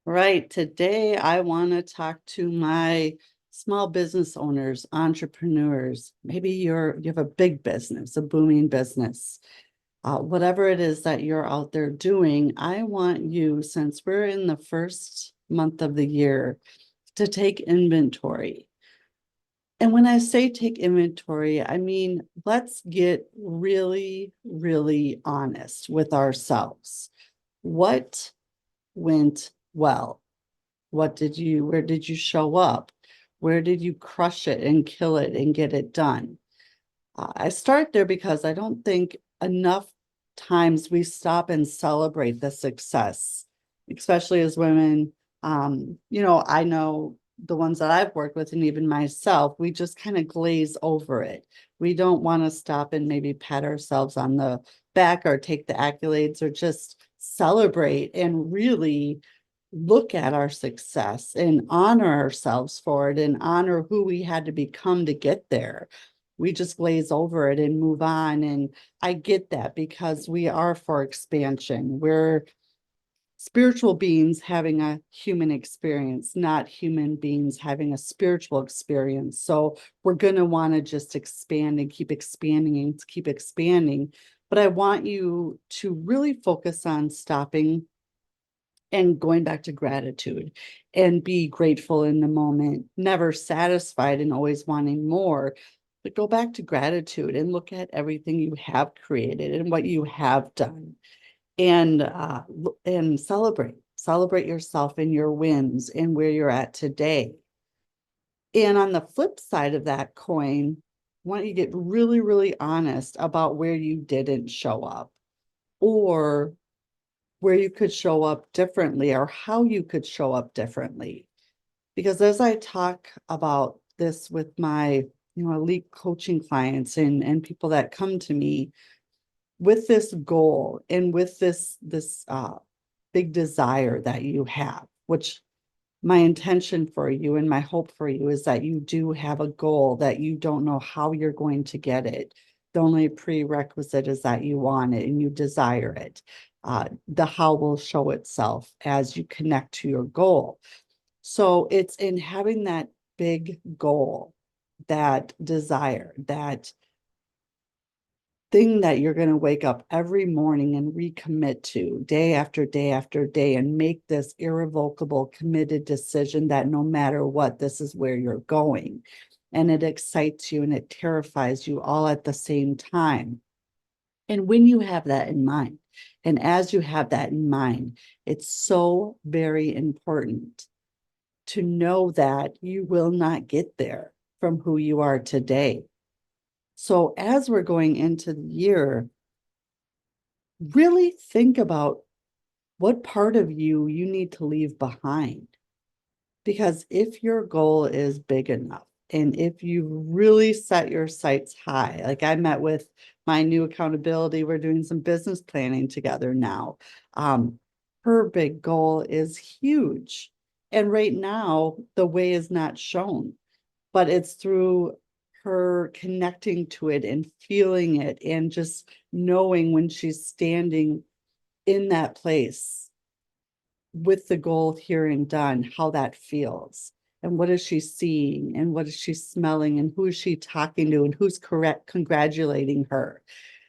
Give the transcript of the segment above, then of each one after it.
Right. Today, I want to talk to my small business owners, entrepreneurs. Maybe you have a big business, a booming business. Whatever it is that you're out there doing, I want you, since we're in the first month of the year, to take inventory. And when I say take inventory, I mean, let's get really, really honest with ourselves. What went well? Where did you show up? Where did you crush it and kill it and get it done? I start there because I don't think enough times we stop and celebrate the success, especially as women. I know the ones that I've worked with and even myself, we just kind of glaze over it. We don't want to stop and maybe pat ourselves on the back or take the accolades or just celebrate and really look at our success and honor ourselves for it and honor who we had to become to get there. We just glaze over it and move on. And I get that because we are for expansion. We're spiritual beings having a human experience, not human beings having a spiritual experience. So we're going to want to just expand and keep expanding and keep expanding. But I want you to really focus on stopping and going back to gratitude and be grateful in the moment, never satisfied and always wanting more. But go back to gratitude and look at everything you have created and what you have done, and celebrate yourself and your wins and where you're at today. And on the flip side of that coin, why don't you get really, really honest about where you didn't show up, or where you could show up differently, or how you could show up differently. Because as I talk about this with my, elite coaching clients and people that come to me with this goal and with this big desire that you have, which my intention for you and my hope for you is that you do have a goal that you don't know how you're going to get it. The only prerequisite is that you want it and you desire it. The how will show itself as you connect to your goal. So it's in having that big goal, that desire, that thing that you're going to wake up every morning and recommit to day after day after day and make this irrevocable, committed decision that no matter what, this is where you're going. And it excites you and it terrifies you all at the same time. And when you have that in mind, and as you have that in mind, it's so very important to know that you will not get there from who you are today. So as we're going into the year, really think about what part of you need to leave behind. Because if your goal is big enough, and if you really set your sights high, like I met with my new accountability, we're doing some business planning together now. Her big goal is huge. And right now, the way is not shown, but it's through her connecting to it and feeling it and just knowing when she's standing in that place with the goal here and done, how that feels. And what is she seeing? And what is she smelling? And who is she talking to? And who's correct congratulating her?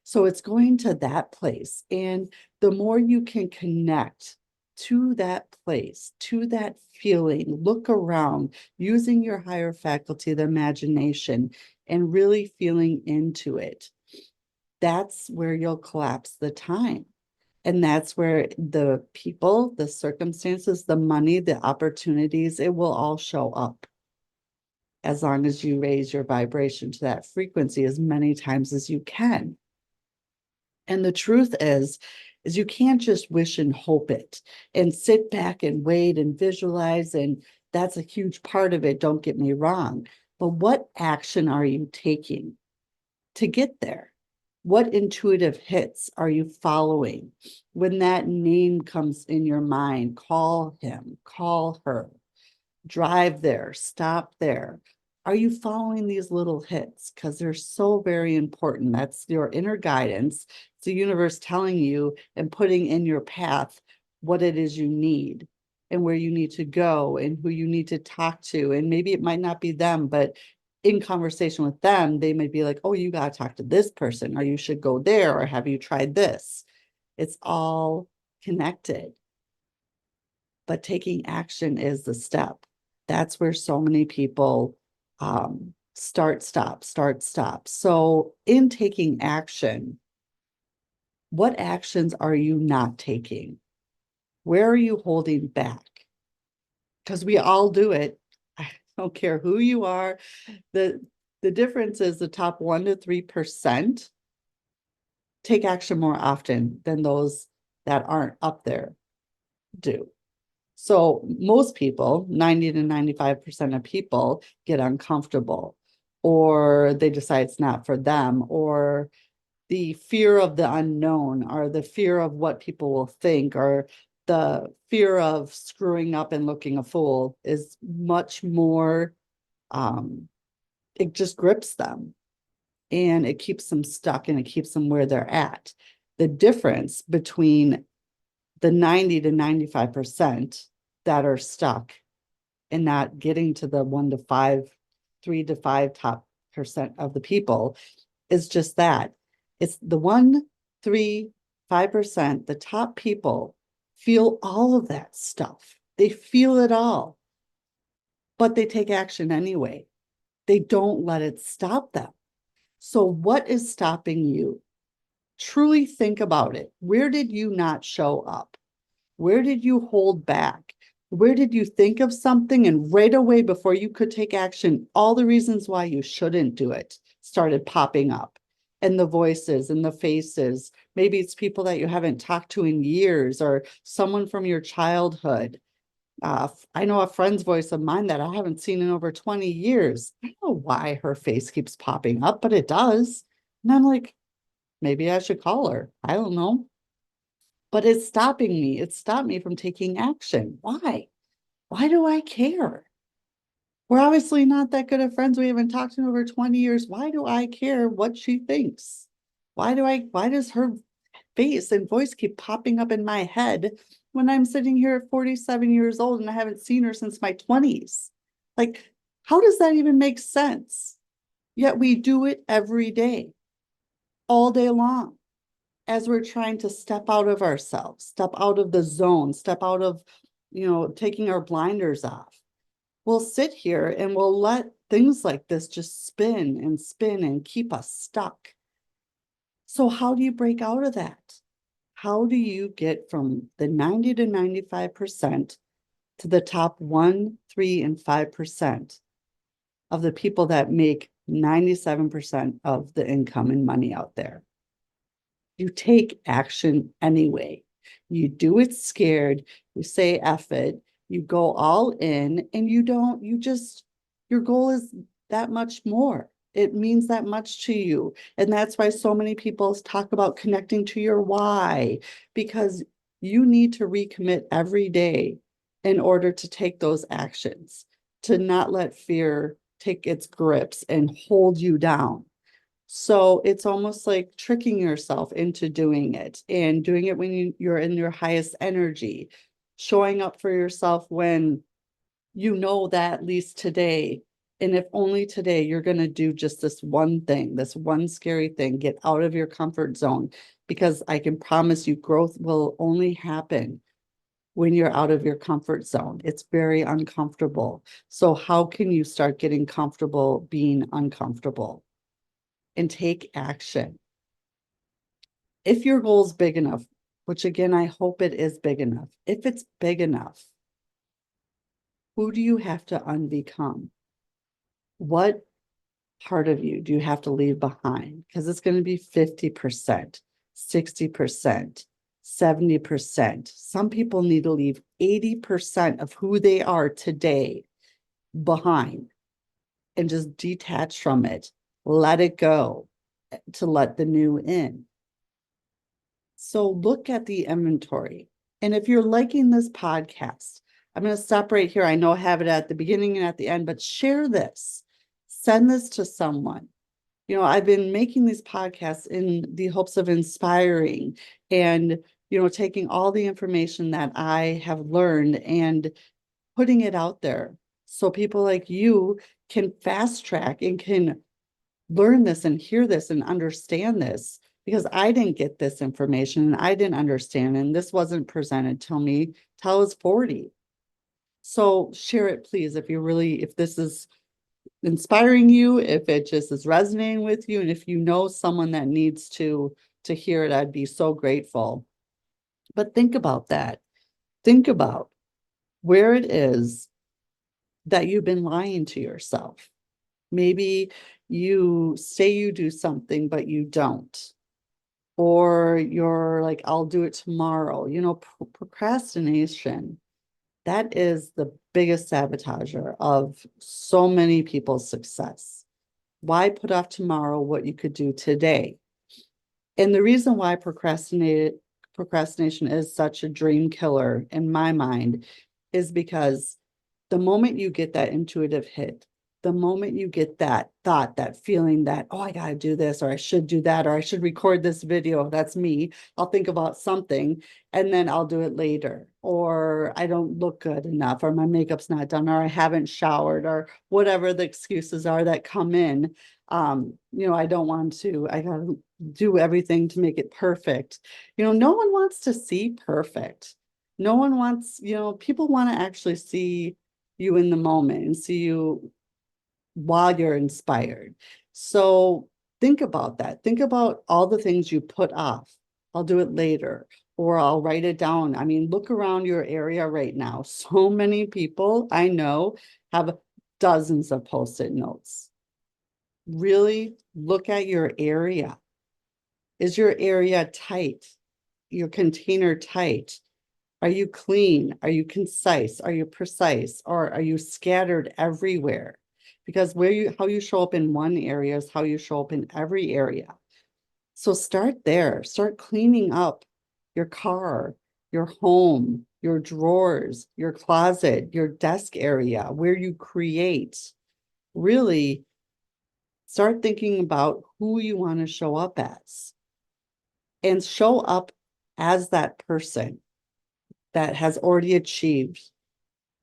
So it's going to that place. And the more you can connect to that place, to that feeling, look around using your higher faculty, the imagination, and really feeling into it, that's where you'll collapse the time. And that's where the people, the circumstances, the money, the opportunities, it will all show up as long as you raise your vibration to that frequency as many times as you can. And the truth is you can't just wish and hope it and sit back and wait and visualize. And that's a huge part of it. Don't get me wrong. But what action are you taking to get there? What intuitive hits are you following? When that name comes in your mind, call him, call her, drive there, stop there. Are you following these little hits? Because they're so very important. That's your inner guidance. It's the universe telling you and putting in your path what it is you need. and where you need to go and who you need to talk to. And maybe it might not be them, but in conversation with them, they might be like, oh, you got to talk to this person, or you should go there, or have you tried this? It's all connected. But taking action is the step. That's where so many people start, stop, start, stop. So in taking action, what actions are you not taking? Where are you holding back? Because we all do it. I don't care who you are. The difference is the top 1 to 3% take action more often than those that aren't up there do. So most people, 90 to 95% of people, get uncomfortable, or they decide it's not for them, or the fear of the unknown, or the fear of what people will think, or the fear of screwing up and looking a fool is much more, it just grips them and it keeps them stuck and it keeps them where they're at. The difference between the 90 to 95% that are stuck and not getting to the 1 to 5, 3 to 5 top percent of the people is just that. It's the 1, 3, 5%, the top people feel all of that stuff. They feel it all, but they take action anyway. They don't let it stop them. So what is stopping you? Truly think about it. Where did you not show up? Where did you hold back? Where did you think of something and right away before you could take action, all the reasons why you shouldn't do it started popping up? And the voices and the faces. Maybe it's people that you haven't talked to in years, or someone from your childhood. I know a friend's voice of mine that I haven't seen in over 20 years. I don't know why her face keeps popping up, but it does. And I'm like, maybe I should call her. I don't know. But it's stopping me. It stopped me from taking action. Why? Why do I care? We're obviously not that good of friends. We haven't talked in over 20 years. Why do I care what she thinks? Why does her face and voice keep popping up in my head when I'm sitting here at 47 years old and I haven't seen her since my 20s? Like, how does that even make sense? Yet we do it every day, all day long, as we're trying to step out of ourselves, step out of the zone, step out of, taking our blinders off. We'll sit here and we'll let things like this just spin and keep us stuck. So how do you break out of that? How do you get from the 90 to 95% to the top 1, 3, and 5% of the people that make 97% of the income and money out there? You take action anyway. You do it scared. You say F it. You go all in, and your goal is that much more. It means that much to you. And that's why so many people talk about connecting to your why, because you need to recommit every day in order to take those actions, to not let fear take its grips and hold you down. So it's almost like tricking yourself into doing it, and doing it when you're in your highest energy, showing up for yourself when you know that at least today, and if only today, you're going to do just this one thing, this one scary thing, get out of your comfort zone, because I can promise you growth will only happen when you're out of your comfort zone. It's very uncomfortable. So how can you start getting comfortable being uncomfortable? And take action. If your goal is big enough, which again, I hope it is big enough. If it's big enough, who do you have to unbecome? What part of you do you have to leave behind? Because it's going to be 50%, 60%, 70%. Some people need to leave 80% of who they are today behind and just detach from it. Let it go to let the new in. So look at the inventory. And if you're liking this podcast, I'm going to stop right here. I know I have it at the beginning and at the end, but share this. Send this to someone. I've been making these podcasts in the hopes of inspiring and taking all the information that I have learned and putting it out there so people like you can fast track and can learn this and hear this and understand this, because I didn't get this information and I didn't understand, and this wasn't presented to me till I was 40. So share it, please, if this is inspiring you, if it just is resonating with you, and if you know someone that needs to hear it, I'd be so grateful. But think about that. Think about where it is that you've been lying to yourself. Maybe you say you do something, but you don't. Or you're like, I'll do it tomorrow. Procrastination, that is the biggest sabotager of so many people's success. Why put off tomorrow what you could do today? And the reason why procrastination is such a dream killer in my mind is because the moment you get that intuitive hit, the moment you get that thought, that feeling that, oh, I got to do this, or I should do that, or I should record this video. That's me. I'll think about something and then I'll do it later. Or I don't look good enough, or my makeup's not done, or I haven't showered, or whatever the excuses are that come in. I don't want to, I got to do everything to make it perfect. No one wants to see perfect. No one wants, people want to actually see you in the moment and see you while you're inspired. So think about that. Think about all the things you put off. I'll do it later, or I'll write it down. I mean, look around your area right now. So many people I know have dozens of post-it notes. Really look at your area. Is your area tight? Your container tight? Are you clean? Are you concise? Are you precise? Or are you scattered everywhere? Because how you show up in one area is how you show up in every area. So start there. Start cleaning up your car, your home, your drawers, your closet, your desk area, where you create. Really start thinking about who you want to show up as, and show up as that person that has already achieved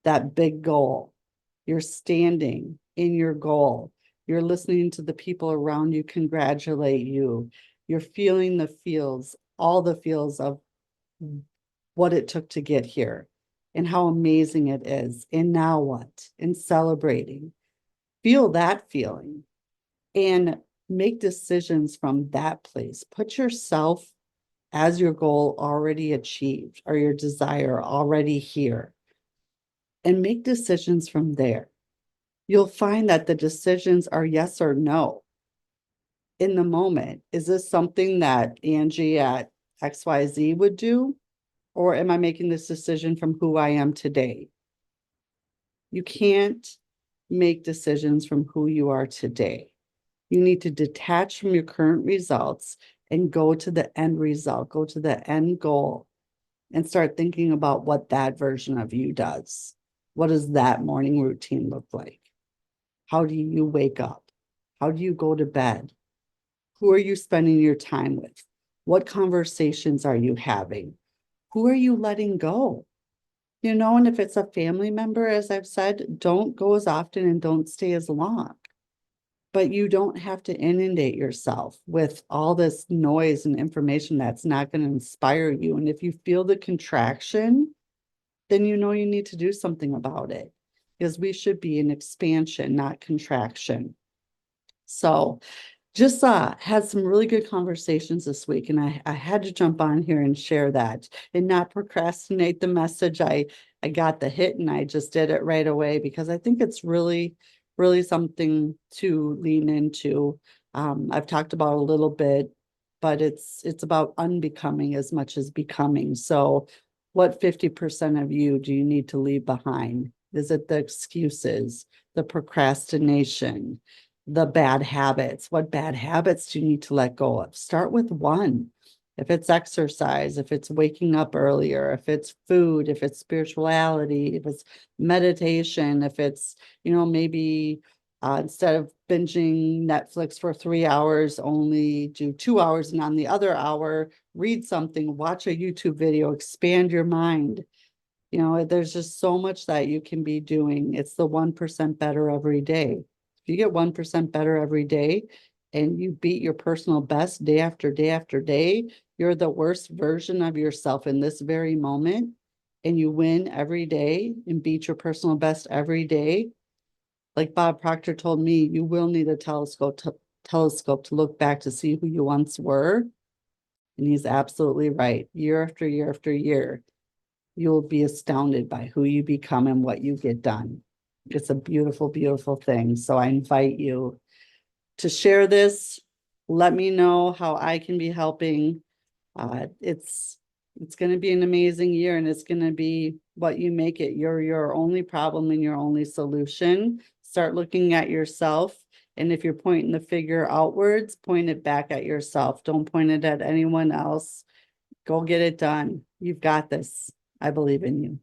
that big goal. You're standing in your goal. You're listening to the people around you congratulate you. You're feeling the feels, all the feels of what it took to get here and how amazing it is. And now what? And celebrating. Feel that feeling and make decisions from that place. Put yourself as your goal already achieved, or your desire already here, and make decisions from there. You'll find that the decisions are yes or no in the moment. Is this something that Angie at XYZ would do? Or am I making this decision from who I am today? You can't make decisions from who you are today. You need to detach from your current results and go to the end result, go to the end goal, and start thinking about what that version of you does. What does that morning routine look like? How do you wake up? How do you go to bed? Who are you spending your time with? What conversations are you having? Who are you letting go? And if it's a family member, as I've said, don't go as often and don't stay as long. But you don't have to inundate yourself with all this noise and information that's not going to inspire you. And if you feel the contraction, then you need to do something about it, because we should be in expansion, not contraction. So just had some really good conversations this week, and I had to jump on here and share that and not procrastinate the message. I got the hit and I just did it right away, because I think it's really, really something to lean into. I've talked about a little bit, but it's about unbecoming as much as becoming. So what 50% of you do you need to leave behind? Is it the excuses, the procrastination, the bad habits? What bad habits do you need to let go of? Start with one. If it's exercise, if it's waking up earlier, if it's food, if it's spirituality, if it's meditation, if it's, maybe Instead of binging Netflix for 3 hours, only do 2 hours, and on the other hour, read something, watch a YouTube video, expand your mind. You know, there's just so much that you can be doing. It's the 1% better every day. If you get 1% better every day and you beat your personal best day after day after day, you're the worst version of yourself in this very moment, and you win every day and beat your personal best every day. Like Bob Proctor told me, you will need a telescope to look back to see who you once were. And he's absolutely right. Year after year after year, you'll be astounded by who you become and what you get done. It's a beautiful, beautiful thing. So I invite you to share this. Let me know how I can be helping. It's going to be an amazing year, and it's going to be what you make it. You're your only problem and your only solution. Start looking at yourself. And if you're pointing the finger outwards, point it back at yourself. Don't point it at anyone else. Go get it done. You've got this. I believe in you.